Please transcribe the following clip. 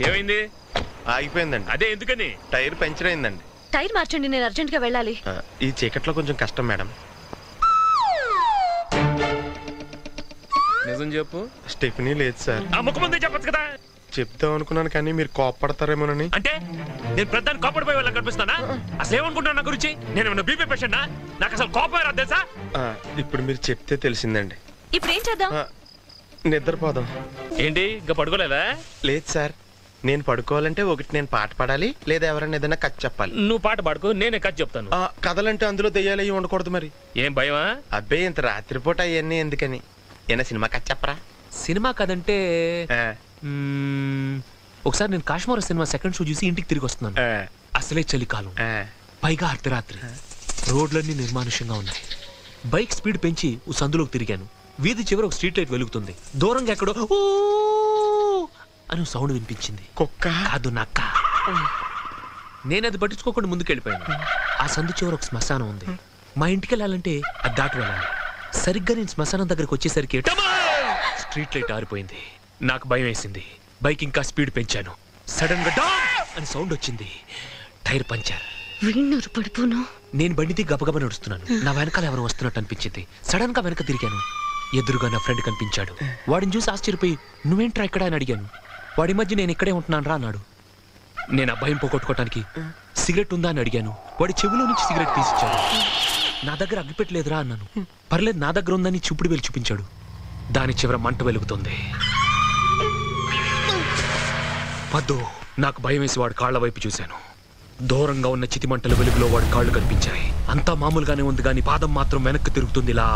ఏమైంది? ఆగిపోయిందండి. అదే ఎందుకని? టైర్ పంచర్ అయిందండి. టైర్ మార్చండి, నేను అర్జెంట్ గా వెళ్ళాలి. ఈ చీకట్లో కొంచెం కష్టం మేడం. నిజం చెప్పు. స్టెఫనీ లేదు సార్. ఆ ముఖ ముందే చెప్పచ్చు కదా. చెప్తాం అనుకున్నాను కానీ మీరు కోపడతారేమోనని. అంటే నేను ప్రధాని కోపడిపోయే వాళ్ళకి కనిపిస్తానా? అసలు ఏమనుకుంటున్నా నా గురించి? నేను ఏమన్నా బీపీ పేషెంట్? నాకు అసలు కోపం రాదు తెలుసా? ఇప్పుడు మీరు చెప్తే తెలిసిందండి. ఇప్పుడు ఏం చేద్దాం? నిద్రపోదాం. ఏంటి ఇంకా పడుకోలేదా? లేదు సార్, నేను పడుకోవాలంటే ఒకటి నేను పాట పాడాలి, లేదా ఎవరైనా ఏదైనా కథ చెప్పాలి. నువ్వు పాట పాడుకో, నేనే కథ చెప్తాను. కథలంటే అందులో దెయ్యాలు అయ్యి ఉండకూడదు మరి. ఏం భయమా? అబ్బే ఇంత రాత్రిపూట అవన్నీ ఎందుకని. ఏనా సినిమా కథ చెప్పరా? సినిమా కదంటే ఒకసారి నేను కాశ్మీర్ సినిమా సెకండ్ షో చూసి ఇంటికి తిరిగి వస్తున్నాను. అసలే చలికాలం, పైగా అర్ధరాత్రి, రోడ్లన్నీ నిర్మానుష్యంగా ఉన్నాయి. బైక్ స్పీడ్ పెంచి సందులోకి తిరిగాను. వీధి చివర ఒక స్ట్రీట్ లైట్ వెలుగుతుంది. దూరంగా ఎక్కడో ఓ అని సౌండ్ వినిపించింది. కుక్క కాదు, నక్క. నేను అది పట్టించుకోకుండా ముందుకెళ్ళిపోయాను. ఆ సందు చివర ఒక శ్మశానం ఉంది. మా ఇంటికి వెళ్ళాలంటే అది దాటి వెళ్ళాలి. సరిగ్గా నేను శ్మశానం దగ్గరకు వచ్చేసరికి స్ట్రీట్ లైట్ ఆరిపోయింది. నాకు భయం వేసింది. బైక్ ఇంకా స్పీడ్ పెంచాను. సడన్ గా డామ్ అని సౌండ్ వచ్చింది. Tyre puncture. నేను బండిది గబగబా నడుస్తున్నాను. నా వెనకాల ఎవరు వస్తున్నట్టు అనిపించింది. సడన్ గా వెనక తిరిగాను. ఎదురుగా నా ఫ్రెండ్ కనిపించాడు. వాడిని చూసి ఆశ్చర్యపోయి నువ్వేంట్రా ఇక్కడ అని అడిగాను. వాడి మధ్య నేను ఇక్కడే ఉంటున్నాను రా అన్నాడు. నేను ఆ భయం పోగొట్టుకోవటానికి సిగరెట్ ఉందా అని అడిగాను. వాడి చెవిలో నుంచి సిగరెట్ తీసిచ్చాడు. నా దగ్గర అగ్గిపెట్టలేదురా అన్నాను. పర్లేదు, నా దగ్గర ఉందని చూపుడు వేలు చూపించాడు. దాని చివర మంట వెలుగుతుంది. వద్దు, నాకు భయం వేసి వాడి కాళ్ల వైపు చూశాను. దూరంగా ఉన్న చితిమంటల వెలుగులో వాడి కాళ్ళు కనిపించాయి. అంతా మామూలుగానే ఉంది కానీ పాదం మాత్రం వెనక్కి తిరుగుతుందిలా.